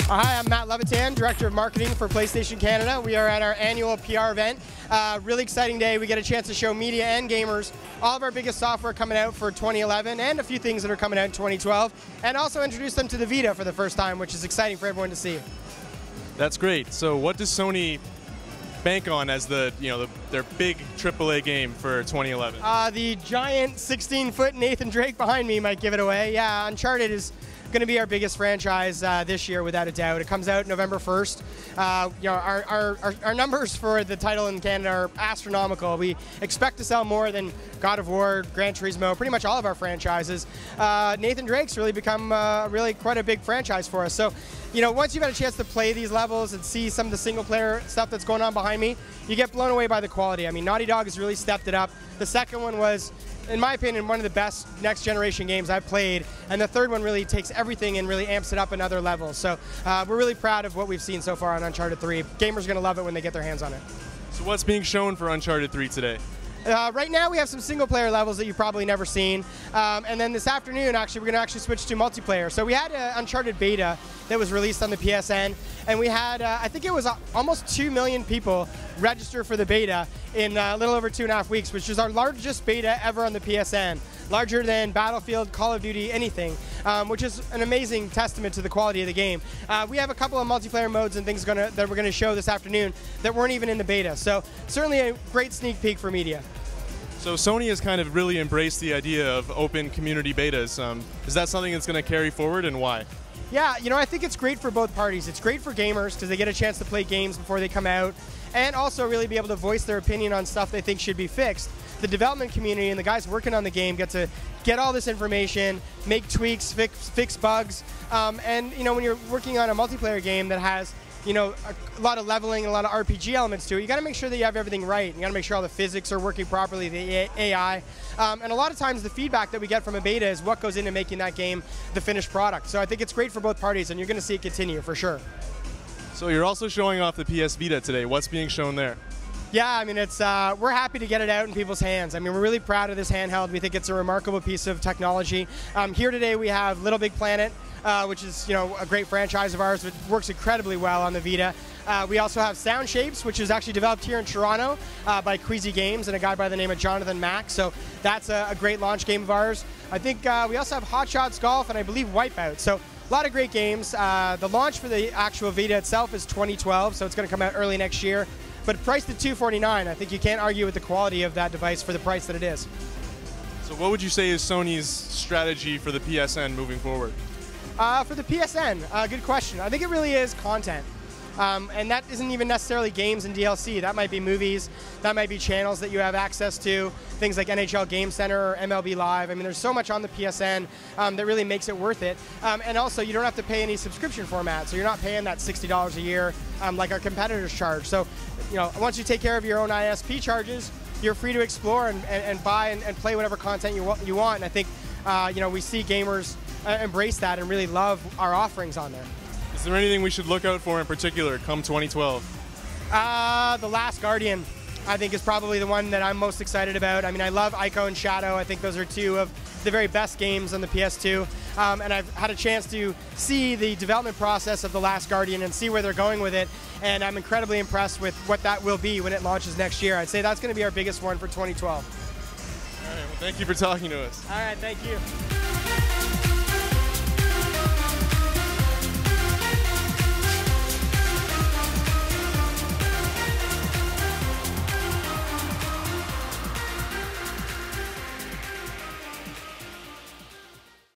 Hi, I'm Matt Levitan, Director of Marketing for PlayStation Canada. We are at our annual PR event. Really exciting day. We get a chance to show media and gamers all of our biggest software coming out for 2011 and a few things that are coming out in 2012, and also introduce them to the Vita for the first time, which is exciting for everyone to see. That's great. So what does Sony bank on as their big AAA game for 2011? The giant 16-foot Nathan Drake behind me might give it away. Yeah, Uncharted is going to be our biggest franchise this year, without a doubt. It comes out November 1st. Our numbers for the title in Canada are astronomical. We expect to sell more than God of War, Gran Turismo, pretty much all of our franchises. Nathan Drake's really become really quite a big franchise for us. So, once you've had a chance to play these levels and see some of the single-player stuff that's going on behind me, you get blown away by the quality. I mean, Naughty Dog has really stepped it up. The second one was, in my opinion, one of the best next-generation games I've played, and the third one really takes everything and really amps it up another level. So we're really proud of what we've seen so far on Uncharted 3. Gamers are going to love it when they get their hands on it. So what's being shown for Uncharted 3 today? Right now we have some single-player levels that you've probably never seen, and then this afternoon actually we're going to switch to multiplayer. So we had an Uncharted beta that was released on the PSN, and we had I think it was almost 2 million people register for the beta in a little over 2.5 weeks, which is our largest beta ever on the PSN, larger than Battlefield, Call of Duty, anything, which is an amazing testament to the quality of the game. We have a couple of multiplayer modes and things that we're going to show this afternoon that weren't even in the beta, so certainly a great sneak peek for media. So Sony has kind of really embraced the idea of open community betas. Is that something that's going to carry forward, and why? Yeah, I think it's great for both parties. It's great for gamers because they get a chance to play games before they come out, and also really be able to voice their opinion on stuff they think should be fixed. The development community and the guys working on the game get to get all this information, make tweaks, fix bugs, and when you're working on a multiplayer game that has a lot of leveling and a lot of RPG elements to it, you got to make sure that you have everything right. You got to make sure all the physics are working properly, the AI, and a lot of times the feedback that we get from a beta is what goes into making that game the finished product. So I think it's great for both parties, and you're going to see it continue for sure. So you're also showing off the PS Vita today. What's being shown there? Yeah, I mean, we're happy to get it out in people's hands. I mean, we're really proud of this handheld. We think it's a remarkable piece of technology. Here today we have Little Big Planet, which is a great franchise of ours. It works incredibly well on the Vita. We also have Sound Shapes, which is actually developed here in Toronto by Queasy Games and a guy by the name of Jonathan Mack. So that's a great launch game of ours. I think we also have Hot Shots Golf and I believe Wipeout. So a lot of great games. The launch for the actual Vita itself is 2012, so it's going to come out early next year. But priced at $249, I think you can't argue with the quality of that device for the price that it is. So what would you say is Sony's strategy for the PSN moving forward? For the PSN, good question. I think it really is content. And that isn't even necessarily games and DLC. That might be movies, that might be channels that you have access to, things like NHL Game Center or MLB Live. I mean, there's so much on the PSN that really makes it worth it. And also, you don't have to pay any subscription format, so you're not paying that $60 a year like our competitors charge. So, once you take care of your own ISP charges, you're free to explore and buy and play whatever content you want. And I think, we see gamers embrace that and really love our offerings on there. Is there anything we should look out for in particular come 2012? The Last Guardian, I think, is probably the one that I'm most excited about. I mean, I love Ico and Shadow. I think those are two of the very best games on the PS2. And I've had a chance to see the development process of The Last Guardian and see where they're going with it. And I'm incredibly impressed with what that will be when it launches next year. I'd say that's going to be our biggest one for 2012. All right, well, thank you for talking to us. All right, thank you.